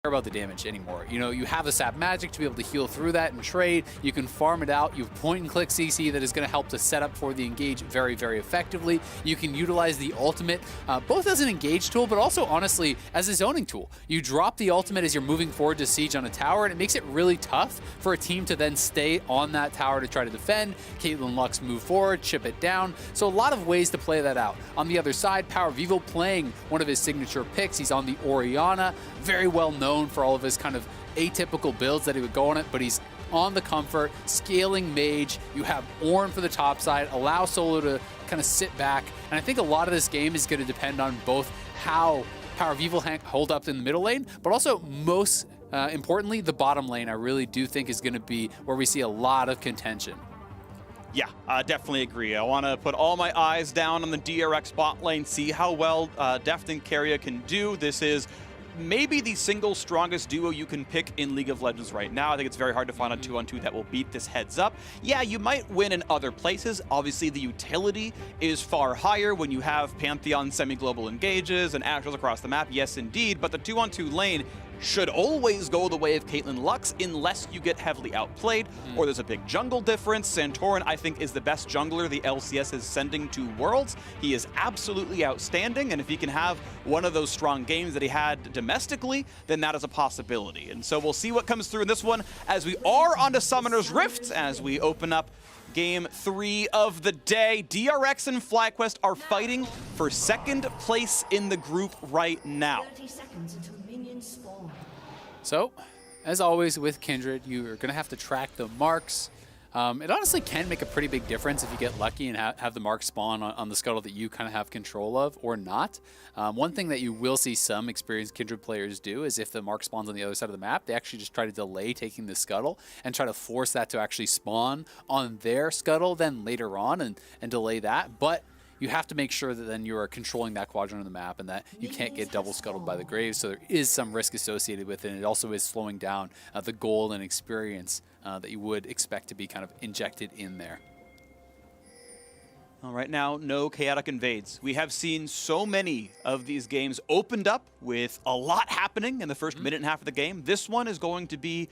about the damage anymore. You know, you have the sap magic to be able to heal through that and trade. You can farm it out. You have point and click CC that is going to help to set up for the engage very, very effectively. You can utilize the ultimate both as an engage tool, but also honestly as a zoning tool. You drop the ultimate as you're moving forward to siege on a tower, and it makes it really tough for a team to then stay on that tower to try to defend. Caitlyn Lux move forward, chip it down. So a lot of ways to play that out. On the other side, Power Vivo playing one of his signature picks. He's on the Orianna, very well known for all of his kind of atypical builds that he would go on it, but he's on the comfort, scaling mage. You have Ornn for the top side, allow Solo to kind of sit back, and I think a lot of this game is going to depend on both how Power Vivo hold up in the middle lane, but also most importantly, the bottom lane I really do think is going to be where we see a lot of contention. Yeah, definitely agree. I want to put all my eyes down on the DRX bot lane, see how well Deft and Keria can do. This is maybe the single strongest duo you can pick in League of Legends right now. I think it's very hard to find a 2-on-2 that will beat this heads up. Yeah, you might win in other places. Obviously, the utility is far higher when you have Pantheon semi-global engages and Ashes across the map. Yes, indeed, but the 2-on-2 lane should always go the way of Caitlyn Lux unless you get heavily outplayed or there's a big jungle difference. Santorin, I think, is the best jungler the LCS is sending to Worlds. He is absolutely outstanding, and if he can have one of those strong games that he had domestically, then that is a possibility. And so we'll see what comes through in this one as we are onto Summoner's Rift as we open up Game 3 of the day. DRX and FlyQuest are fighting for second place in the group right now. 30 seconds until minions spawn. So, as always with Kindred, you're going to have to track the marks. It honestly can make a pretty big difference if you get lucky and have the mark spawn on the scuttle that you kind of have control of or not. One thing that you will see some experienced Kindred players do is if the mark spawns on the other side of the map, they actually just try to delay taking the scuttle and try to force that to actually spawn on their scuttle then later on and delay that. But you have to make sure that then you are controlling that quadrant of the map and that you can't get double scuttled by the Graves. So there is some risk associated with it. And it also is slowing down the gold and experience that you would expect to be kind of injected in there. All right, now, no chaotic invades. We have seen so many of these games opened up with a lot happening in the first minute and a half of the game. This one is going to be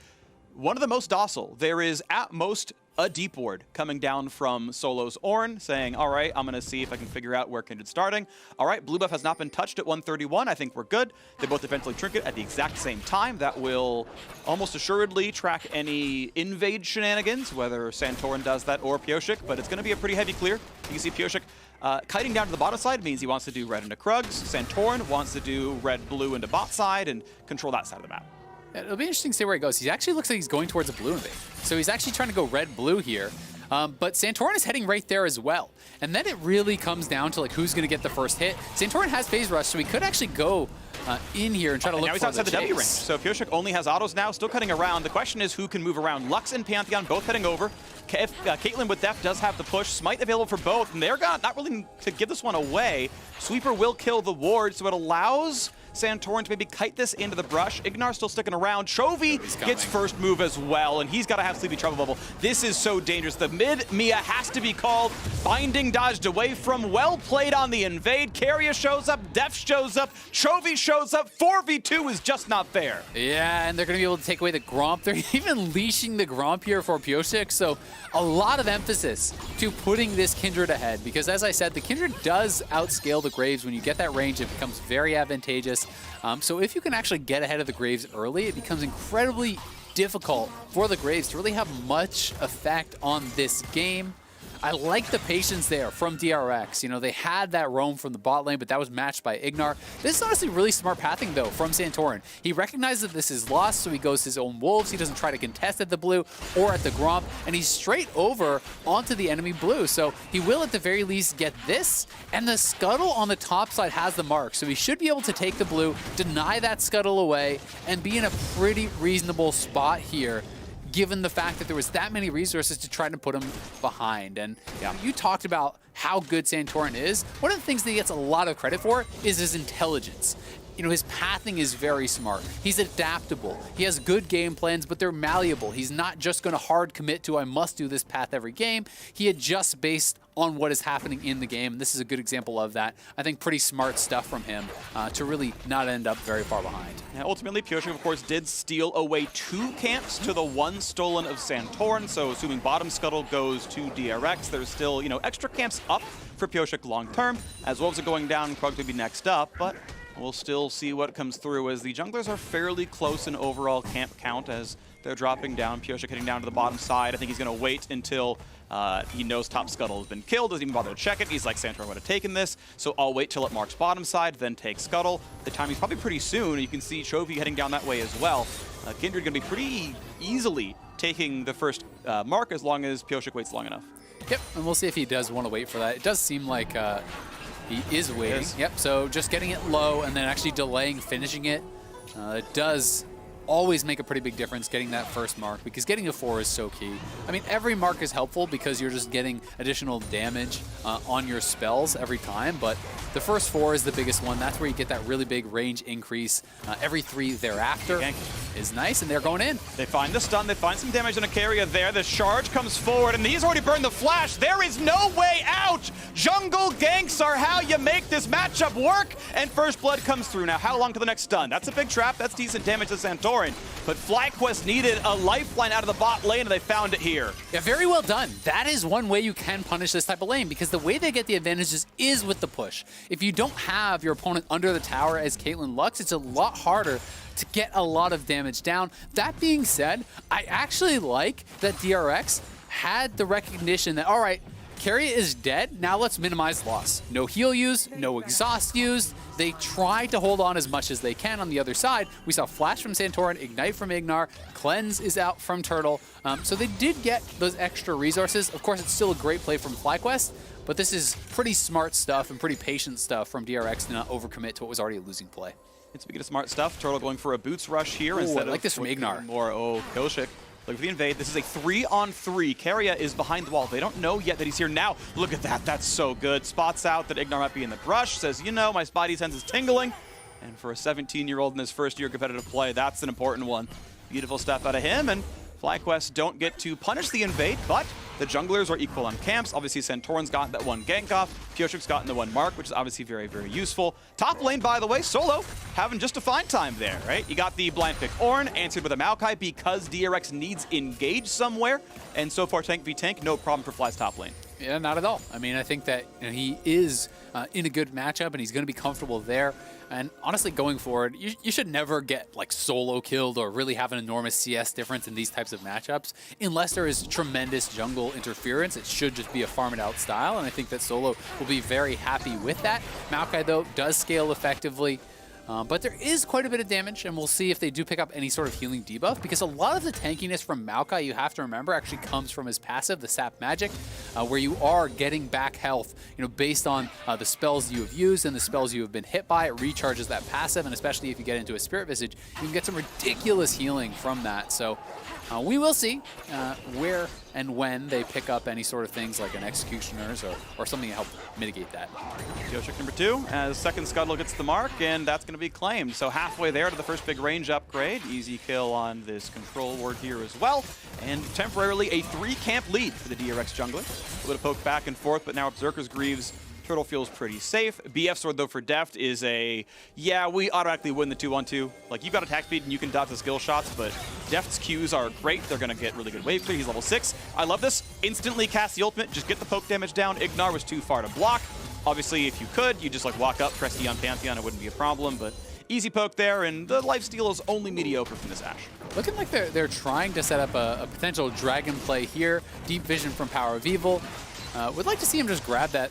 one of the most docile. There is at most a deep ward coming down from Solo's Ornn saying, all right, I'm going to see if I can figure out where Kindred's starting. All right, blue buff has not been touched at 131. I think we're good. They both eventually trinket at the exact same time. That will almost assuredly track any invade shenanigans, whether Santorin does that or Pyosik, but it's going to be a pretty heavy clear. You can see Pyosik kiting down to the bottom side means he wants to do red into Krugs. Santorin wants to do red-blue into bot side and control that side of the map. It'll be interesting to see where he goes. He actually looks like he's going towards a blue invade. So he's actually trying to go red-blue here. But Santorin is heading right there as well. And then it really comes down to like who's going to get the first hit. Santorin has phase rush, so he could actually go in here and try to look for the chase. Now he's outside the W range. So Pyosik only has autos now, still cutting around. The question is who can move around. Lux and Pantheon both heading over. If Caitlyn with Deft does have the push, Smite available for both, and they're not willing to give this one away. Sweeper will kill the ward, so it allows Santorin to maybe kite this into the brush. Ignar still sticking around. Chovy gets first move as well, and he's got to have Sleepy Trouble Bubble. This is so dangerous. The mid Mia has to be called. Binding dodged away from. Well played on the invade. Keria shows up. Def shows up. Chovy shows up. 4v2 is just not fair. Yeah, and they're going to be able to take away the Gromp. They're even leashing the Gromp here for Pyosik, so a lot of emphasis to putting this Kindred ahead, because as I said, the Kindred does outscale the Graves. When you get that range, it becomes very advantageous. So if you can actually get ahead of the Graves early, it becomes incredibly difficult for the Graves to really have much effect on this game. I like the patience there from DRX. You know, they had that roam from the bot lane, but that was matched by Ignar. This is honestly really smart pathing, though, from Santorin. He recognizes that this is lost, so he goes his own wolves. He doesn't try to contest at the blue or at the Gromp, and he's straight over onto the enemy blue. So he will, at the very least, get this, and the scuttle on the top side has the mark. So he should be able to take the blue, deny that scuttle away, and be in a pretty reasonable spot here, given the fact that there was that many resources to try to put him behind. And you talked about how good Santorin is. One of the things that he gets a lot of credit for is his intelligence. you know, his pathing is very smart. He's adaptable. He has good game plans, but they're malleable. He's not just going to hard commit to, I must do this path every game. He adjusts based on what is happening in the game. This is a good example of that. I think pretty smart stuff from him to really not end up very far behind. Yeah, ultimately, Pyosik, of course, did steal away 2 camps to the 1 stolen of Santorin, so assuming bottom scuttle goes to DRX, there's still, you know, extra camps up for Pyosik long term, as well as it going down, Krug to be next up, but we'll still see what comes through as the junglers are fairly close in overall camp count as they're dropping down. Pyosik heading down to the bottom side. I think he's going to wait until he knows top scuttle has been killed, doesn't even bother to check it. He's like, Santorin would have taken this, so I'll wait till it marks bottom side, then take scuttle. The timing's probably pretty soon. You can see Chovy heading down that way as well. Kindred going to be pretty easily taking the first mark as long as Pyosik waits long enough. Yep, and we'll see if he does want to wait for that. It does seem like he is waiting. Yep, so just getting it low and then actually delaying finishing it. It does always make a pretty big difference getting that first mark, because getting a 4 is so key. I mean, every mark is helpful because you're just getting additional damage on your spells every time, but the first 4 is the biggest one. That's where you get that really big range increase. Every 3 thereafter is nice, and they're going in. They find the stun, they find some damage on Akaria there. The charge comes forward, and he's already burned the flash. There is no way out! Jungle ganks are how you make this matchup work, and first blood comes through. Now, how long to the next stun? That's a big trap. That's decent damage to Santorin. But FlyQuest needed a lifeline out of the bot lane, and they found it here. Yeah, very well done. That is one way you can punish this type of lane, because the way they get the advantages is with the push. If you don't have your opponent under the tower as Caitlyn Lux, it's a lot harder to get a lot of damage down. That being said, I actually like that DRX had the recognition that, all right, Keria is dead, now let's minimize loss. No heal used, no exhaust used. They try to hold on as much as they can on the other side. We saw Flash from Santorin, Ignite from Ignar, Cleanse is out from Turtle. So they did get those extra resources. Of course, it's still a great play from FlyQuest, but this is pretty smart stuff and pretty patient stuff from DRX to not overcommit to what was already a losing play. And speaking of smart stuff, Turtle going for a boots rush here instead I like of this from Ignar. More, Pyosik. Look for the invade. This is a 3-on-3. Keria is behind the wall. They don't know yet that he's here now. Look at that. That's so good. Spots out that Ignar might be in the brush. Says, you know, my spidey sense is tingling. And for a 17-year-old in his first year competitive play, that's an important one. Beautiful stuff out of him. And FlyQuest don't get to punish the invade, but the junglers are equal on camps. Obviously, Santorin's gotten that 1 gank off. Pyosik's gotten the 1 mark, which is obviously very, very useful. Top lane, by the way, Solo having just a fine time there, right? You got the blind pick Ornn, answered with a Maokai because DRX needs engage somewhere. And so far, tank v tank, no problem for Fly's top lane. Yeah, not at all. I mean, I think that he is in a good matchup, and he's going to be comfortable there. And honestly, going forward, you should never get like solo killed or really have an enormous CS difference in these types of matchups unless there is tremendous jungle interference. It should just be a farm it out style, and I think that Solo will be very happy with that. Maokai, though, does scale effectively. But there is quite a bit of damage, and we'll see if they do pick up any sort of healing debuff, because a lot of the tankiness from Maokai, you have to remember, actually comes from his passive, the Sap Magic, where you are getting back health, you know, based on the spells you have used and the spells you have been hit by. It recharges that passive, and especially if you get into a Spirit Visage, you can get some ridiculous healing from that. So we will see where and when they pick up any sort of things like an Executioners or something to help mitigate that. Pyosik number 2 as second scuttle gets the mark, and that's going to be claimed. So halfway there to the first big range upgrade. Easy kill on this control ward here as well. And temporarily a 3-camp lead for the DRX jungler. A little poke back and forth, but now Berserker's Greaves. Turtle feels pretty safe. BF Sword, though, for Deft is a, yeah, we automatically win the 2-on-2. Like, you've got attack speed and you can dodge the skill shots, but Deft's Qs are great. They're going to get really good wave clear. He's level 6. I love this. Instantly cast the ultimate. Just get the poke damage down. Ignar was too far to block. Obviously, if you could, you just, like, walk up, press E on Pantheon. It wouldn't be a problem, but easy poke there, and the lifesteal is only mediocre from this Ashe. Looking like they're trying to set up a potential dragon play here. Deep Vision from Power of Evil. Would like to see him just grab that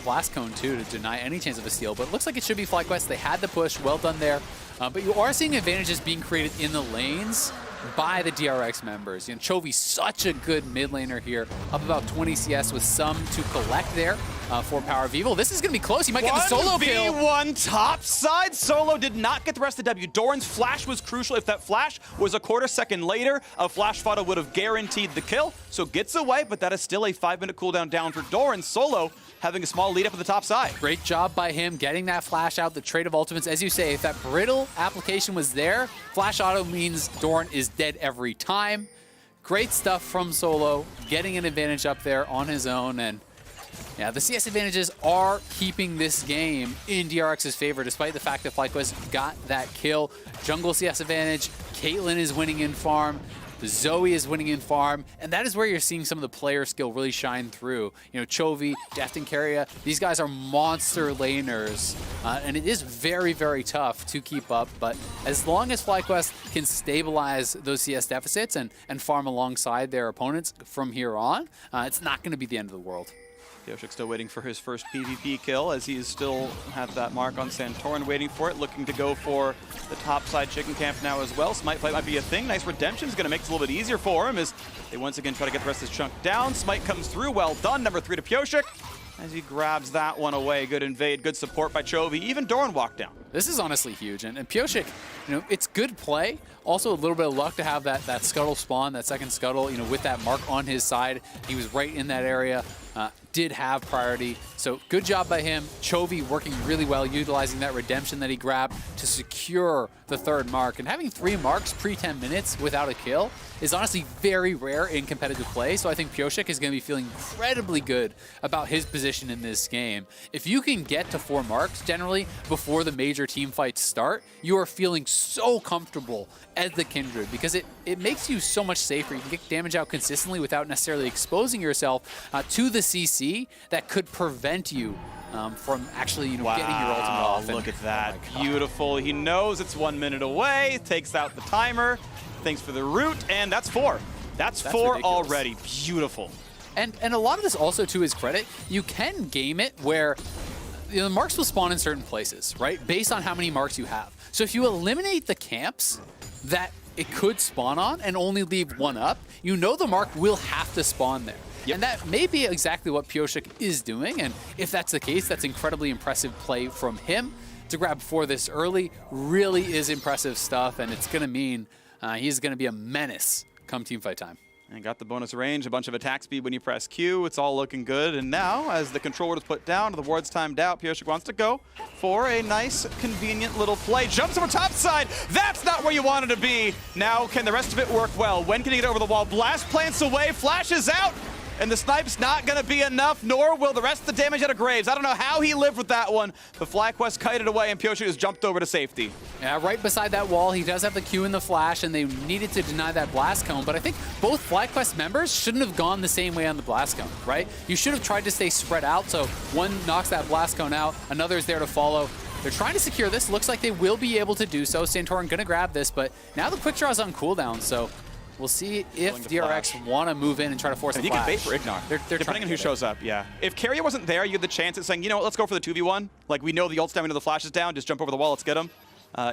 Blast Cone, too, to deny any chance of a steal. But it looks like it should be FlyQuest. They had the push. Well done there. But you are seeing advantages being created in the lanes by the DRX members. You know, Chovy's such a good mid laner here. Up about 20 CS with some to collect there for Power of Evil. This is going to be close. He might get the solo kill. 1v1 top side. Solo did not get the rest of the W. Doran's flash was crucial. If that flash was a quarter second later, a flash photo would have guaranteed the kill. So gets away, but that is still a 5-minute cooldown down for Doran. Solo having a small lead up at the top side. Great job by him getting that flash out, the trade of ultimates. As you say, if that brittle application was there, flash auto means Doran is dead every time. Great stuff from Solo, getting an advantage up there on his own. And yeah, the CS advantages are keeping this game in DRX's favor, despite the fact that FlyQuest got that kill. Jungle CS advantage, Caitlyn is winning in farm, Zoe is winning in farm, and that is where you're seeing some of the player skill really shine through. You know, Chovy, Deft, and Keria, these guys are monster laners, and it is very, very tough to keep up, but as long as FlyQuest can stabilize those CS deficits and farm alongside their opponents from here on, it's not going to be the end of the world. Pyosik still waiting for his first PvP kill as he still has that mark on Santorin waiting for it, looking to go for the top side chicken camp now as well. Smite fight might be a thing. Nice redemption is going to make it a little bit easier for him as they once again try to get the rest of this chunk down. Smite comes through, well done. Number 3 to Pyosik as he grabs that one away. Good invade, good support by Chovy. Even Doran walked down. This is honestly huge, and Pyosik, you know, it's good play. Also a little bit of luck to have that scuttle spawn, that second scuttle, you know, with that mark on his side. He was right in that area, did have priority. So good job by him. Chovy working really well, utilizing that redemption that he grabbed to secure the third mark. And having 3 marks pre-10 minutes without a kill is honestly very rare in competitive play. So I think Pyosik is going to be feeling incredibly good about his position in this game. If you can get to 4 marks generally before the major team fights start, you are feeling so comfortable as the Kindred because it makes you so much safer. You can get damage out consistently without necessarily exposing yourself to the CC that could prevent you from actually, you know, getting your ultimate off. Look at that. Oh, beautiful. He knows it's 1 minute away, takes out the timer. Thanks for the root, and that's 4. That's 4 ridiculous. Already. Beautiful. And a lot of this also, to his credit, you can game it where you know, the marks will spawn in certain places, right? Based on how many marks you have. So if you eliminate the camps that it could spawn on and only leave 1 up, you know the mark will have to spawn there. Yep. And that may be exactly what Pyosik is doing, and if that's the case, that's incredibly impressive play from him. To grab 4 this early really is impressive stuff, and it's going to mean he's going to be a menace come teamfight time. And got the bonus range, a bunch of attack speed when you press Q. It's all looking good. And now, as the control word is put down, the ward's timed out, Pyosik wants to go for a nice, convenient little play. Jumps over top side. That's not where you wanted to be. Now, can the rest of it work well? When can he get over the wall? Blast plants away, flashes out. And the snipe's not going to be enough, nor will the rest of the damage out of Graves. I don't know how he lived with that one, but FlyQuest kited away and Pyosik has jumped over to safety. Yeah, right beside that wall, he does have the Q and the flash, and they needed to deny that blast cone, but I think both FlyQuest members shouldn't have gone the same way on the blast cone, right? You should have tried to stay spread out, so one knocks that blast cone out, another is there to follow. They're trying to secure this. Looks like they will be able to do so. Santorin going to grab this, but now the quick draw is on cooldown, so we'll see if DRX want to move in and try to force a flash. He can bait for Ignar. They're depending on who shows up, yeah. If Keria wasn't there, you had the chance at saying, you know what, let's go for the 2v1. Like, we know the ult's down, we know the flash is down, just jump over the wall, let's get him.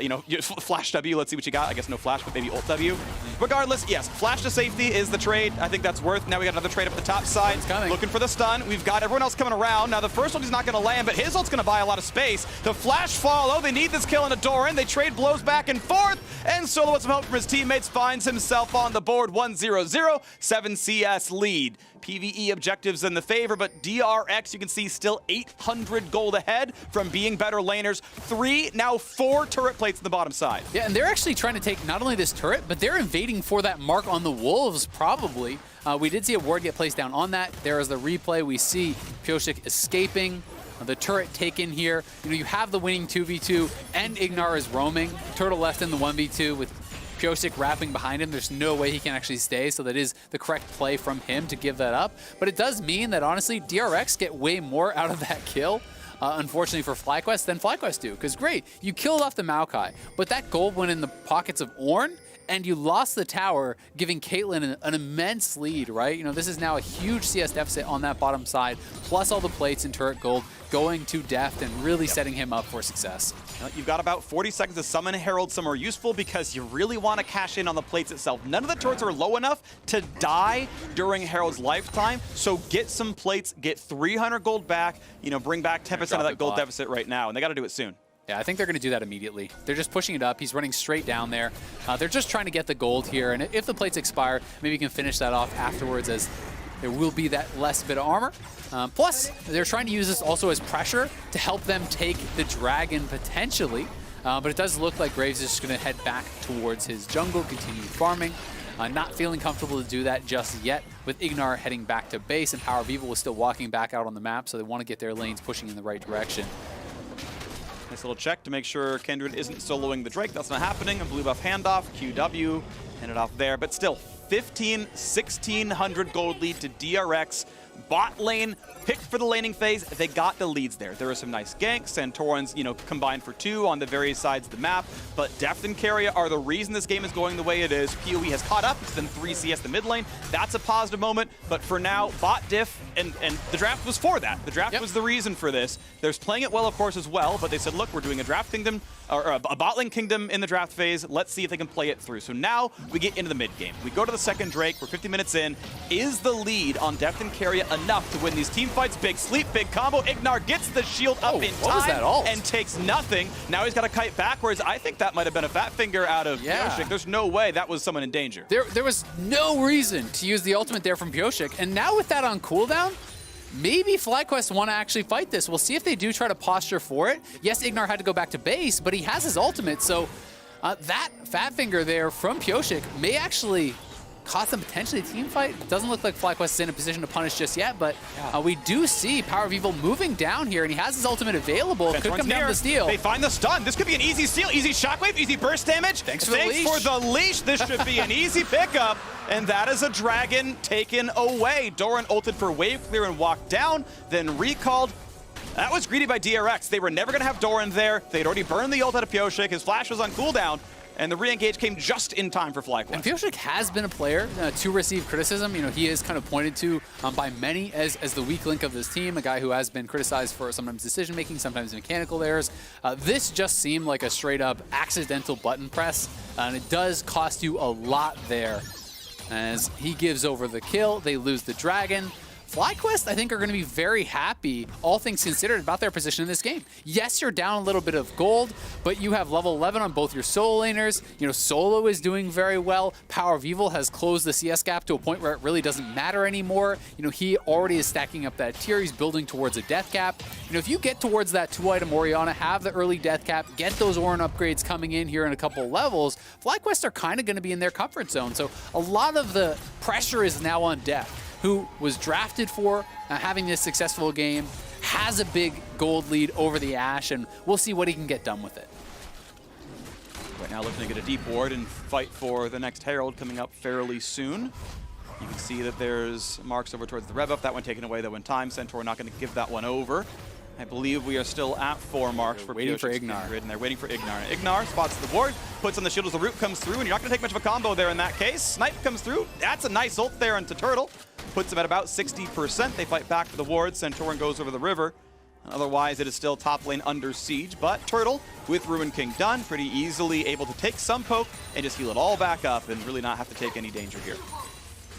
You know, flash W, let's see what you got. I guess no flash, but maybe ult W. Regardless, yes, flash to safety is the trade. I think that's worth. Now we got another trade up at the top side. It's coming. Looking for the stun. We've got everyone else coming around. Now the first one is not going to land, but his ult's going to buy a lot of space. The flash follow. They need this kill into Doran. They trade blows back and forth. And Solo with some help from his teammates finds himself on the board. 1-0-0, 7 CS lead. PvE objectives in the favor, but DRX, you can see, still 800 gold ahead from being better laners. 3, now 4 turret plates in the bottom side. Yeah, and they're actually trying to take not only this turret, but they're invading for that mark on the Wolves, probably. We did see a ward get placed down on that. There is the replay. We see Pyosik escaping. The turret taken here. You know, you have the winning 2v2, and Ignar is roaming. Turtle left in the 1v2 with Pyosik wrapping behind him. There's no way he can actually stay, so that is the correct play from him to give that up. But it does mean that, honestly, DRX get way more out of that kill, unfortunately for FlyQuest, than FlyQuest do. Because great, you killed off the Maokai, but that gold went in the pockets of Ornn, and you lost the tower, giving Caitlyn an immense lead, right? You know, this is now a huge CS deficit on that bottom side, plus all the plates and turret gold going to Deft and really setting him up for success. You've got about 40 seconds to summon Herald somewhere useful because you really want to cash in on the plates itself. None of the turrets are low enough to die during Herald's lifetime, so get some plates, get 300 gold back, you know, bring back 10% of that gold deficit right now, and they got to do it soon. Yeah, I think they're going to do that immediately. They're just pushing it up. He's running straight down there. They're just trying to get the gold here, and if the plates expire, maybe you can finish that off afterwards as there will be that less bit of armor. Plus, they're trying to use this also as pressure to help them take the dragon potentially. But it does look like Graves is just going to head back towards his jungle, continue farming. Not feeling comfortable to do that just yet, with Ignar heading back to base, and Power of Evil was still walking back out on the map, so they want to get their lanes pushing in the right direction. Nice little check to make sure Kindred isn't soloing the Drake. That's not happening. A blue buff handoff, QW, ended off there. But still, 1,600 gold lead to DRX. Bot lane, picked for the laning phase. They got the leads there. There were some nice ganks. Santorin's, combined for 2 on the various sides of the map. But Deft and Keria are the reason this game is going the way it is. PoE has caught up. It's been 3 CS the mid lane. That's a positive moment. But for now, bot diff, and the draft was for that. The draft was the reason for this. There's playing it well, of course, as well. But they said, look, we're doing a draft kingdom, or a bot lane kingdom in the draft phase. Let's see if they can play it through. So now we get into the mid game. We go to the second Drake. We're 50 minutes in. Is the lead on Deft and Keria enough to win these team fights? Big sleep, big combo. Ignar gets the shield up in time and takes nothing. Now he's got a kite backwards. I think that might have been a fat finger out of Pyosik. There's no way that was someone in danger. There was no reason to use the ultimate there from Pyosik. And now with that on cooldown, maybe FlyQuest want to actually fight this. We'll see if they do try to posture for it. Yes, Ignar had to go back to base, but he has his ultimate. So that fat finger there from Pyosik may actually cost them potentially a team fight. It doesn't look like FlyQuest is in a position to punish just yet, but we do see Power of Evil moving down here, and he has his ultimate available. Could come down to steal. They find the stun. This could be an easy steal, easy shockwave, easy burst damage. Thanks for the leash. This should be an easy pickup, and that is a dragon taken away. Doran ulted for wave clear and walked down, then recalled. That was greedy by DRX. They were never going to have Doran there. They'd already burned the ult out of Pyosik. His flash was on cooldown. And the re-engage came just in time for FlyQuest. And Pyosik has been a player to receive criticism. He is kind of pointed to by many as the weak link of this team, a guy who has been criticized for sometimes decision-making, sometimes mechanical errors. This just seemed like a straight-up accidental button press, and it does cost you a lot there. As he gives over the kill, they lose the dragon. FlyQuest, I think, are going to be very happy, all things considered, about their position in this game. Yes, you're down a little bit of gold, but you have level 11 on both your solo laners. Solo is doing very well. Power of Evil has closed the CS gap to a point where it really doesn't matter anymore. He already is stacking up that tier. He's building towards a death cap. If you get towards that 2-item Orianna, have the early death cap, get those Orin upgrades coming in here in a couple levels, FlyQuest are kind of going to be in their comfort zone. So a lot of the pressure is now on Deft, who was drafted for having this successful game, has a big gold lead over the Ashe, and we'll see what he can get done with it. Right now looking to get a deep ward and fight for the next Herald coming up fairly soon. You can see that there's marks over towards the red buff. That one taken away though in time. Centaur not going to give that one over. I believe we are still at 4 marks for waiting for Ignar. And they're waiting for Ignar. And Ignar spots the ward, puts on the shield as the root comes through, and you're not going to take much of a combo there in that case. Snipe comes through. That's a nice ult there into Turtle. Puts him at about 60%. They fight back for the ward. Centauran goes over the river. Otherwise, it is still top lane under siege. But Turtle, with Ruin King done, pretty easily able to take some poke and just heal it all back up and really not have to take any danger here.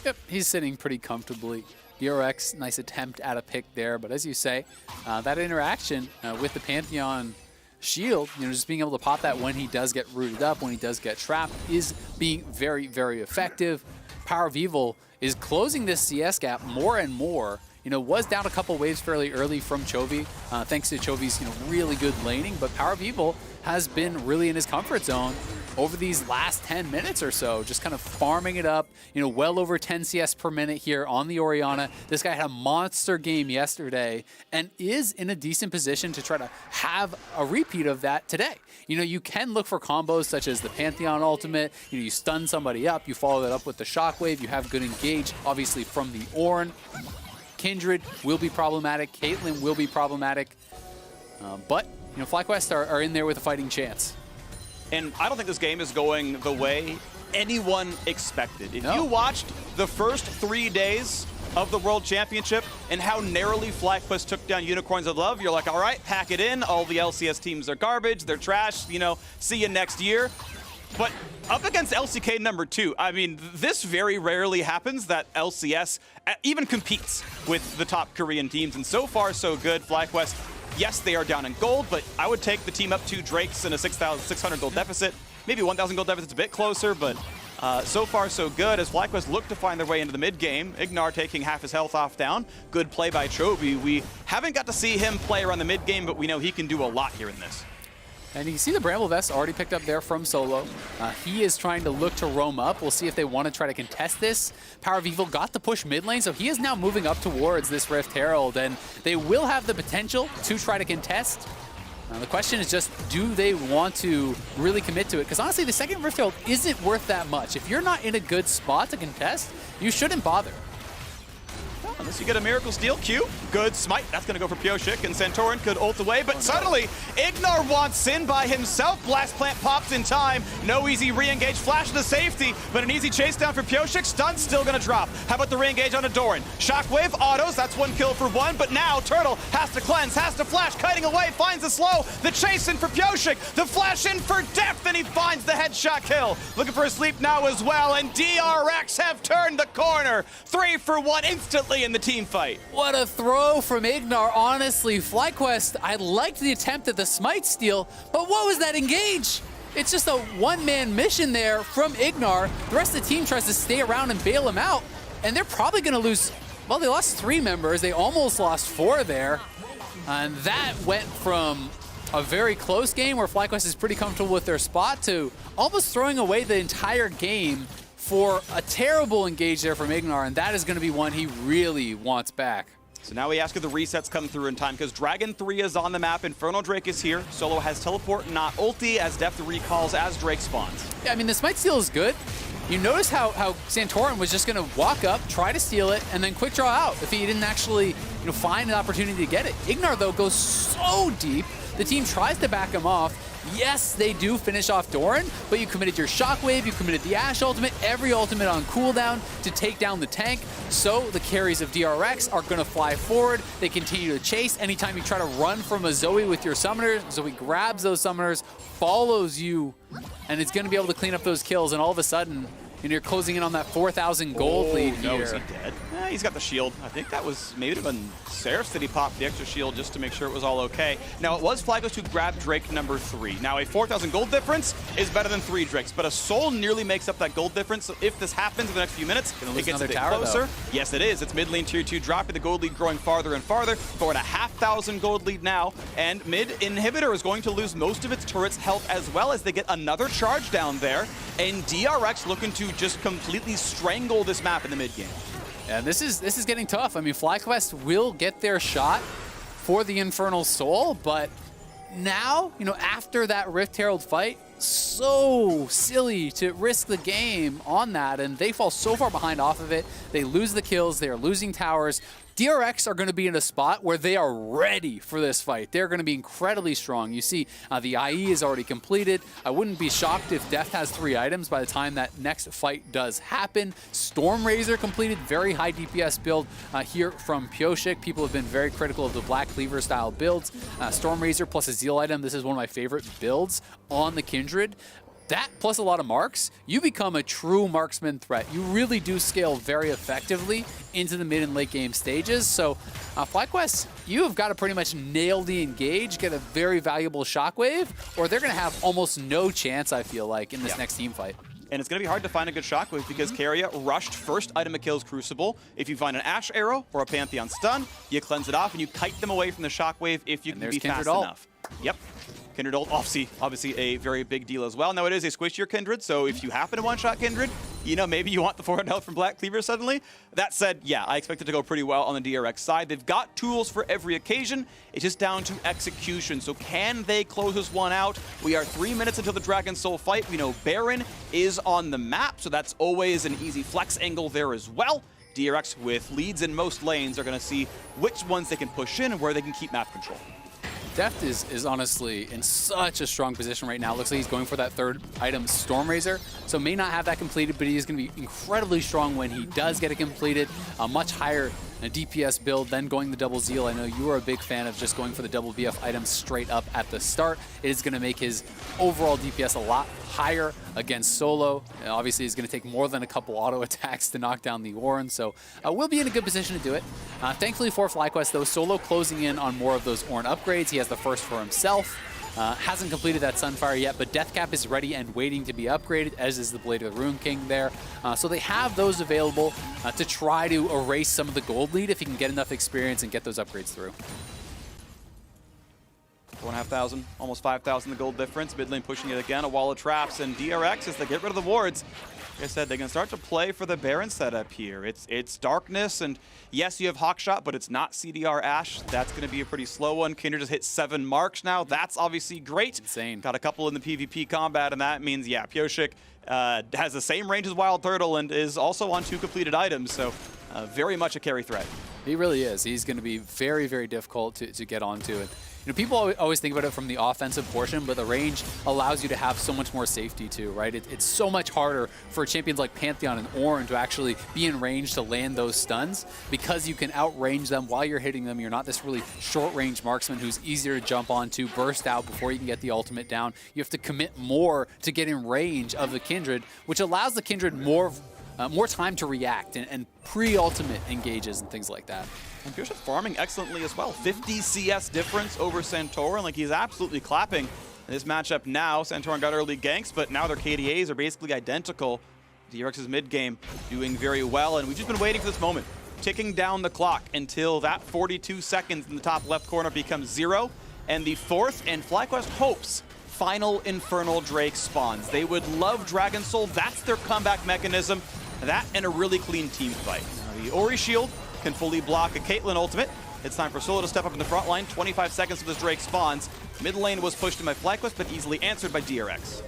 Yep, he's sitting pretty comfortably. DRX, nice attempt at a pick there, but as you say, that interaction with the Pantheon shield, just being able to pop that when he does get rooted up, when he does get trapped, is being very, very effective. Power of Evil is closing this CS gap more and more. Was down a couple waves fairly early from Chovy, thanks to Chovy's really good laning, but Power of Evil has been really in his comfort zone over these last 10 minutes or so, just kind of farming it up, well over 10 CS per minute here on the Orianna. This guy had a monster game yesterday and is in a decent position to try to have a repeat of that today. You can look for combos such as the Pantheon ultimate. You stun somebody up, you follow that up with the Shockwave, you have good engage, obviously, from the Ornn. Kindred will be problematic, Caitlyn will be problematic, but FlyQuest are in there with a fighting chance. And I don't think this game is going the way anyone expected. If you watched the first 3 days of the World Championship and how narrowly FlyQuest took down Unicorns of Love, you're like, all right, pack it in. All the LCS teams are garbage, they're trash, see you next year. But up against LCK #2, I mean, this very rarely happens that LCS even competes with the top Korean teams. And so far, so good. FlyQuest, yes, they are down in gold, but I would take the team up 2 Drakes in a 600 gold deficit. Maybe 1,000 gold deficit's a bit closer, but So far, so good, as FlyQuest look to find their way into the mid-game. Ignar taking half his health off down. Good play by Chobi. We haven't got to see him play around the mid-game, but we know he can do a lot here in this. And you can see the Bramble Vest already picked up there from Solo. He is trying to look to roam up. We'll see if they want to try to contest this. Power of Evil got the push mid lane, so he is now moving up towards this Rift Herald, and they will have the potential to try to contest. The question is just, do they want to really commit to it? Because honestly, the second Rift Herald isn't worth that much. If you're not in a good spot to contest, you shouldn't bother. Unless you get a Miracle Steal, Q. Good smite. That's going to go for Pioshik, and Santorin could ult away, but suddenly Ignar wants Sin by himself. Blast Plant pops in time. No easy re-engage. Flash to safety, but an easy chase down for Pioshik. Stun's still going to drop. How about the re-engage on Adoran? Shockwave, autos. That's one kill for one, but now Turtle has to cleanse, has to flash, kiting away, finds the slow. The chase in for Pioshik. The flash in for Depth, and he finds the headshot kill. Looking for a sleep now as well, and DRX have turned the corner. 3 for 1 instantly in the team fight. What a throw from Ignar. Honestly, FlyQuest, I liked the attempt at the smite steal, but what was that engage? It's just a one-man mission there from Ignar. The rest of the team tries to stay around and bail him out, and they're probably going to lose. Well, they lost 3 members. They almost lost 4 there, and that went from a very close game where FlyQuest is pretty comfortable with their spot to almost throwing away the entire game for a terrible engage there from Ignar, and that is going to be one he really wants back. So now we ask if the resets come through in time, because Dragon 3 is on the map, Infernal Drake is here, Solo has teleport, not ulti, as Depth recalls as Drake spawns. Yeah, I mean, the smite steal is good. You notice how Santorin was just going to walk up, try to steal it, and then quick draw out if he didn't actually find an opportunity to get it. Ignar, though, goes so deep, the team tries to back him off. Yes, they do finish off Doran, but you committed your Shockwave, you committed the Ashe ultimate, every ultimate on cooldown to take down the tank. So the carries of DRX are going to fly forward. They continue to chase. Anytime you try to run from a Zoe with your summoner, Zoe grabs those summoners, follows you, and it's going to be able to clean up those kills. And all of a sudden, you're closing in on that 4,000 gold lead here. No, is he dead? He's got the shield. I think that was maybe it would have been Seraph that he popped the extra shield just to make sure it was all okay. Now, it was FlyQuest who grabbed Drake number 3. Now, a 4,000 gold difference is better than 3 Drakes, but a soul nearly makes up that gold difference. So if this happens in the next few minutes, it gets a bit closer. Though. Yes, it is. It's mid lane tier 2 dropping, the gold lead growing farther and farther. 4,500 gold lead now, and mid inhibitor is going to lose most of its turret's health as well as they get another charge down there, and DRX looking to just completely strangle this map in the mid game. Yeah, this is getting tough. I mean, FlyQuest will get their shot for the Infernal Soul, but now, after that Rift Herald fight, so silly to risk the game on that, and they fall so far behind off of it. They lose the kills, they are losing towers. DRX are going to be in a spot where they are ready for this fight. They're going to be incredibly strong. You see, the IE is already completed. I wouldn't be shocked if Death has 3 items by the time that next fight does happen. Stormrazor completed, very high DPS build here from Pioshik. People have been very critical of the Black Cleaver style builds. Stormrazor plus a Zeal item, this is one of my favorite builds on the Kindred. That plus a lot of marks, you become a true marksman threat. You really do scale very effectively into the mid and late game stages. So FlyQuest, you have got to pretty much nail the engage, get a very valuable Shockwave, or they're going to have almost no chance, I feel like, in this next team fight. And it's going to be hard to find a good Shockwave because Keria rushed first item of kills Crucible. If you find an Ashe Arrow or a Pantheon Stun, you cleanse it off and you kite them away from the Shockwave if you can be fast enough. Yep. Kindred ult, obviously a very big deal as well. Now it is a squishier Kindred, so if you happen to one-shot Kindred, maybe you want the 400 health from Black Cleaver suddenly. That said, yeah, I expect it to go pretty well on the DRX side. They've got tools for every occasion. It's just down to execution. So can they close this one out? We are 3 minutes until the Dragon Soul fight. We know Baron is on the map, so that's always an easy flex angle there as well. DRX with leads in most lanes are going to see which ones they can push in and where they can keep map control. Deft is honestly in such a strong position right now. Looks like he's going for that 3rd item, Stormrazor. So may not have that completed, but he is going to be incredibly strong when he does get it completed. A much higher DPS build than going the double Zeal. I know you are a big fan of just going for the double BF items straight up at the start. It is going to make his overall DPS a lot higher against Solo. Obviously, he's going to take more than a couple auto attacks to knock down the Ornn, so we'll be in a good position to do it. Thankfully for FlyQuest, though, Solo closing in on more of those Ornn upgrades. He has the first for himself. Hasn't completed that Sunfire yet, but Death Cap is ready and waiting to be upgraded, as is the Blade of the Rune King there. So they have those available to try to erase some of the gold lead if he can get enough experience and get those upgrades through. 4,500, almost 5,000 the gold difference. Mid lane pushing it again, a wall of traps, and DRX, as they get rid of the wards, like I said, they can start to play for the Baron setup here. It's darkness, and yes, you have Hawkshot, but it's not CDR Ashe. That's going to be a pretty slow one. Kindred just hit 7 marks now. That's obviously great. Insane. Got a couple in the PvP combat, and that means, yeah, Pyosik has the same range as Wild Turtle and is also on 2 completed items, so very much a carry threat. He really is. He's going to be very, very difficult to get onto. And you know, people always think about it from the offensive portion, but the range allows you to have so much more safety too, right? It's so much harder for champions like Pantheon and Ornn to actually be in range to land those stuns because you can outrange them while you're hitting them. You're not this really short-range marksman who's easier to jump onto, burst out before you can get the ultimate down. You have to commit more to get in range of the Kindred, which allows the Kindred more time to react and pre-ultimate engages and things like that. And Pyosik farming excellently as well. 50 CS difference over Santorin. Like, he's absolutely clapping in this matchup now. Santorin got early ganks, but now their KDAs are basically identical. DRX's mid game doing very well, and we've just been waiting for this moment. Ticking down the clock until that 42 seconds in the top left corner becomes 0, and the 4th and FlyQuest hopes final Infernal Drake spawns. They would love Dragon Soul. That's their comeback mechanism. That and a really clean team fight. Now, the Ori Shield can fully block a Caitlyn ultimate. It's time for Solo to step up in the front line. 25 seconds till this Drake spawns. Mid lane was pushed in by FlyQuest, but easily answered by DRX.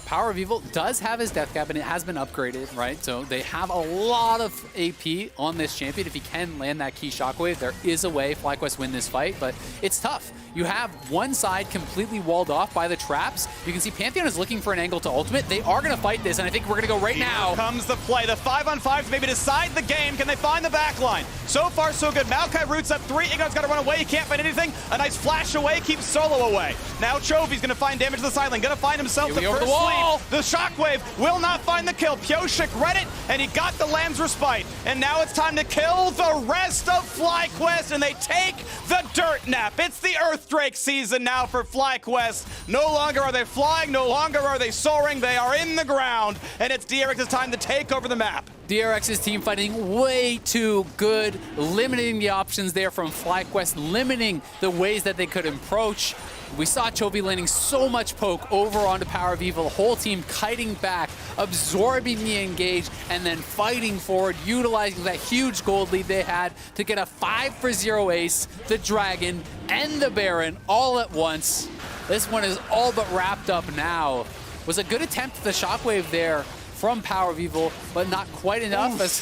Power of Evil does have his Death Cap, and it has been upgraded, right? So they have a lot of AP on this champion. If he can land that key Shockwave, there is a way FlyQuest win this fight, but it's tough. You have one side completely walled off by the traps. You can see Pantheon is looking for an angle to ultimate. They are going to fight this, and I think we're going to go right now. Here comes the play. The 5-on-5s maybe decide the game. Can they find the back line? So far, so good. Maokai roots up 3. Ignor's got to run away. He can't find anything. A nice flash away keeps Solo away. Now Chovy's going to find damage to the side lane. Going to find himself the first sleep. The Shockwave will not find the kill. Pyosik read it, and he got the Lamb's Respite. And now it's time to kill the rest of FlyQuest, and they take the dirt nap. It's the Earth Drake season now for FlyQuest. No longer are they flying, no longer are they soaring, they are in the ground, and it's DRX's time to take over the map. DRX's team fighting way too good, limiting the options there from FlyQuest, limiting the ways that they could approach. We saw Chovy landing so much poke over onto Power of Evil, the whole team kiting back, absorbing the engage, and then fighting forward, utilizing that huge gold lead they had to get a 5-for-0 ace, the Dragon, and the Baron all at once. This one is all but wrapped up now. Was a good attempt at the Shockwave there from Power of Evil, but not quite enough. As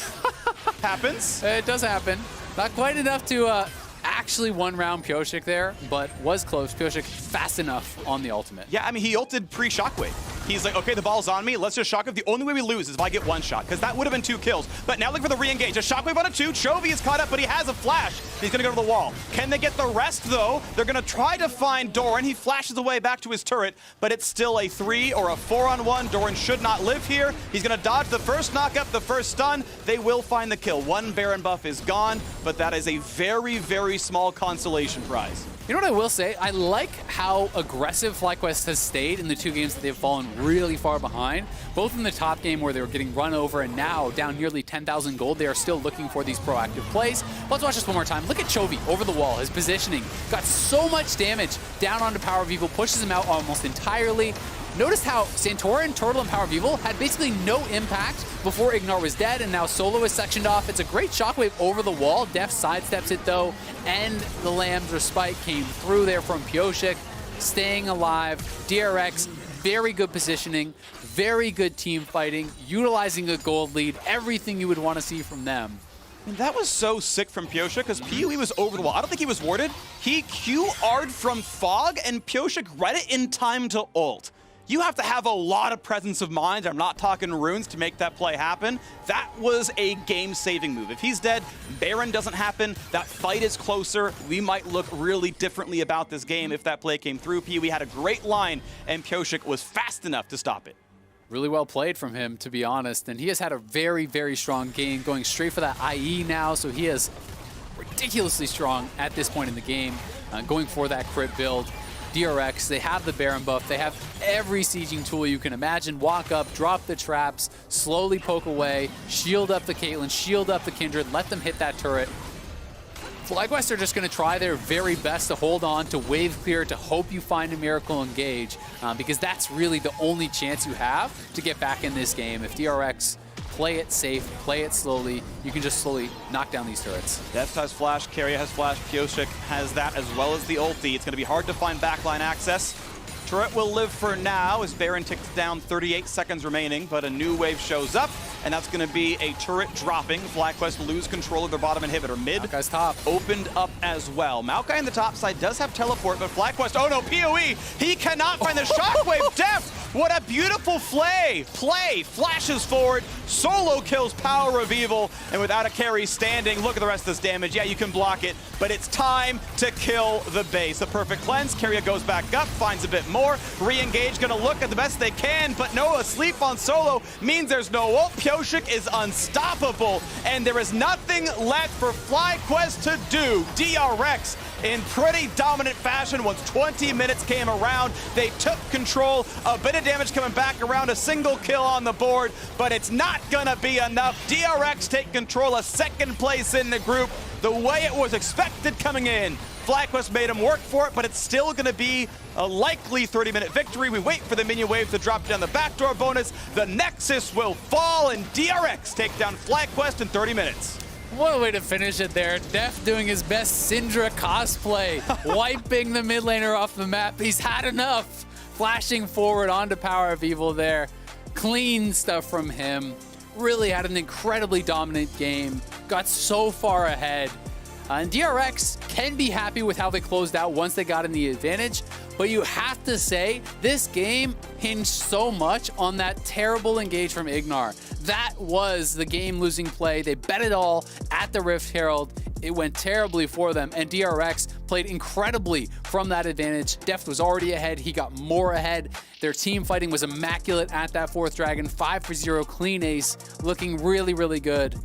happens. It does happen. Not quite enough to actually one-round Pyosik there, but was close. Pyosik fast enough on the ultimate. Yeah, I mean, he ulted pre-Shockwave. He's like, okay, the ball's on me. Let's just Shockwave. The only way we lose is if I get one shot, because that would have been 2 kills. But now look for the re-engage. A Shockwave on a 2. Chovy is caught up, but he has a flash. He's going to go to the wall. Can they get the rest, though? They're going to try to find Doran. He flashes away back to his turret, but it's still a 3 or a 4-on-1. Doran should not live here. He's going to dodge the first knock-up, the first stun. They will find the kill. 1 Baron buff is gone, but that is a very, very small consolation prize. You know what I will say? I like how aggressive FlyQuest has stayed in the 2 games that they've fallen really far behind. Both in the top game where they were getting run over, and now down nearly 10,000 gold, they are still looking for these proactive plays. Let's watch this one more time. Look at Chovy over the wall. His positioning got so much damage down onto Power of Evil, pushes him out almost entirely. Notice how Santorin, Turtle, and Power of Evil had basically no impact before Ignar was dead, and now Solo is sectioned off. It's a great Shockwave over the wall. Def sidesteps it, though, and the Lamb's Respite came through there from Pyosik, staying alive. DRX, very good positioning, very good team fighting, utilizing a gold lead, everything you would want to see from them. And that was so sick from Pyosik, because PoE was over the wall. I don't think he was warded. He QR'd from Fog, and Pyosik read it in time to ult. You have to have a lot of presence of mind, I'm not talking runes, to make that play happen. That was a game-saving move. If he's dead, Baron doesn't happen, that fight is closer. We might look really differently about this game if that play came through. PoE had a great line, and Pyosik was fast enough to stop it. Really well played from him, to be honest, and he has had a very, very strong game, going straight for that IE now, so he is ridiculously strong at this point in the game, going for that crit build. DRX, they have the Baron buff, they have every sieging tool you can imagine. Walk up, drop the traps, slowly poke away, shield up the Caitlyn, shield up the Kindred, let them hit that turret. FlyQuest are just going to try their very best to hold on, to wave clear, to hope you find a miracle engage, because that's really the only chance you have to get back in this game. If DRX play it safe, play it slowly, you can just slowly knock down these turrets. Deft has flash, Keria has flash, Pyosik has that as well as the ulti. It's going to be hard to find backline access. Turret will live for now as Baron ticks down, 38 seconds remaining, but a new wave shows up, and that's going to be a turret dropping. FlyQuest lose control of their bottom inhibitor. Mid Maokai's top. opened up as well. Maokai on the top side does have teleport, but FlyQuest, oh no, PoE! He cannot find the shockwave. Deft, what a beautiful play! Flashes forward, solo kills Power of Evil, and without a carry standing, look at the rest of this damage. Yeah, you can block it, but it's time to kill the base. The perfect cleanse, Keria goes back up, finds a bit more. Re-engage, gonna look at the best they can, but no asleep on solo means there's no ult. Pyosik is unstoppable, and there is nothing left for FlyQuest to do. DRX in pretty dominant fashion once 20 minutes came around. They took control, a bit of damage coming back around, a single kill on the board, but it's not gonna be enough. DRX take control, a second place in the group, the way it was expected coming in. FlyQuest made him work for it, but it's still going to be a likely 30-minute victory. We wait for the minion wave to drop down the backdoor bonus. The Nexus will fall, and DRX take down FlyQuest in 30 minutes. What a way to finish it there. Deft doing his best Syndra cosplay, wiping the mid laner off the map. He's had enough. Flashing forward onto Power of Evil there. Clean stuff from him. Really had an incredibly dominant game. Got so far ahead. And DRX can be happy with how they closed out once they got in the advantage, but you have to say, this game hinged so much on that terrible engage from Ignar. That was the game-losing play. They bet it all at the Rift Herald. It went terribly for them, and DRX played incredibly from that advantage. Deft was already ahead. He got more ahead. Their team fighting was immaculate at that 4th Dragon. 5-for-0 clean ace, looking really, really good,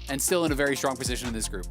and still in a very strong position in this group.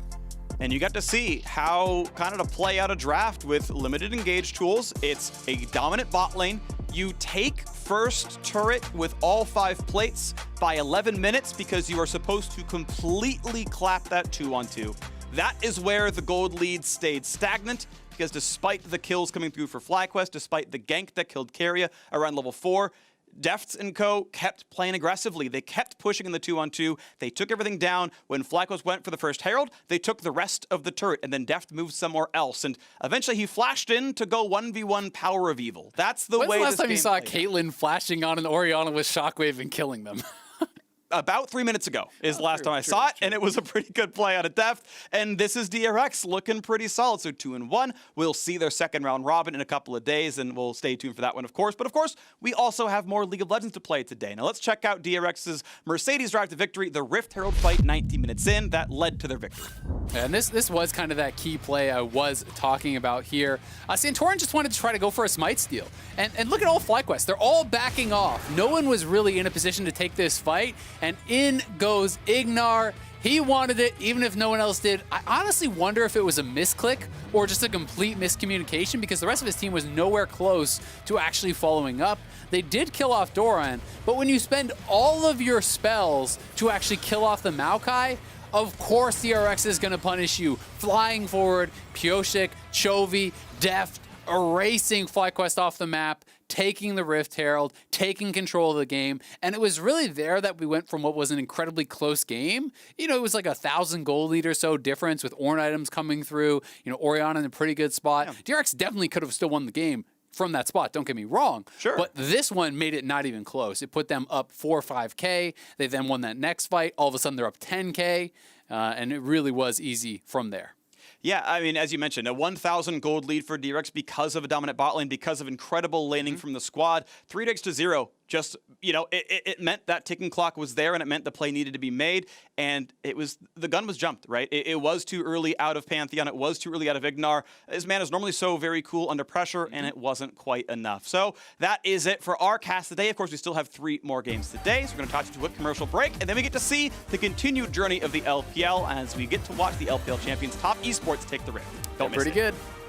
And you got to see how kind of to play out a draft with limited engage tools. It's a dominant bot lane. You take first turret with all 5 plates by 11 minutes because you are supposed to completely clap that 2-on-2. That is where the gold lead stayed stagnant, because despite the kills coming through for FlyQuest, despite the gank that killed Keria around level 4, Defts and co kept playing aggressively. They kept pushing in the 2-on-2. They took everything down. When FlyQuest went for the first Herald, they took the rest of the turret, and then Deft moved somewhere else. And eventually he flashed in to go 1v1 Power of Evil. That's the way When's the last this time you game saw played. Caitlyn flashing on an Orianna with Shockwave and killing them? About 3 minutes ago is the last time I saw it, and it was a pretty good play out of Deft. And this is DRX looking pretty solid. So 2-1. We'll see their second round robin in a couple of days, and we'll stay tuned for that one, of course. But of course, we also have more League of Legends to play today. Now let's check out DRX's Mercedes drive to victory, the Rift Herald fight 90 minutes in. That led to their victory. And this was kind of that key play I was talking about here. Santorin just wanted to try to go for a smite steal. And look at all FlyQuest. They're all backing off. No one was really in a position to take this fight. And in goes Ignar. He wanted it, even if no one else did. I honestly wonder if it was a misclick or just a complete miscommunication, because the rest of his team was nowhere close to actually following up. They did kill off Doran, but when you spend all of your spells to actually kill off the Maokai, of course DRX is going to punish you. Flying forward, Pyosik, Chovy, Deft, erasing FlyQuest off the map, taking the Rift Herald, taking control of the game. And it was really there that we went from what was an incredibly close game. You know, it was like 1,000 gold lead or so difference with Ornn items coming through. You know, Orianna in a pretty good spot. Yeah. DRX definitely could have still won the game from that spot, don't get me wrong. Sure. But this one made it not even close. It put them up 4 or 5K. They then won that next fight. All of a sudden they're up 10K. And it really was easy from there. Yeah, I mean, as you mentioned, a 1,000 gold lead for DRX because of a dominant bot lane, because of incredible laning from the squad. 3-0. Just, you know, it meant that ticking clock was there, and it meant the play needed to be made, and the gun was jumped, right? It was too early out of Pantheon. It was too early out of Ignar. This man is normally so very cool under pressure, and it wasn't quite enough. So that is it for our cast today. Of course, we still have 3 more games today, so we're going to toss you to a quick commercial break, and then we get to see the continued journey of the LPL as we get to watch the LPL champions top esports take the rift. Don't miss it. Pretty good.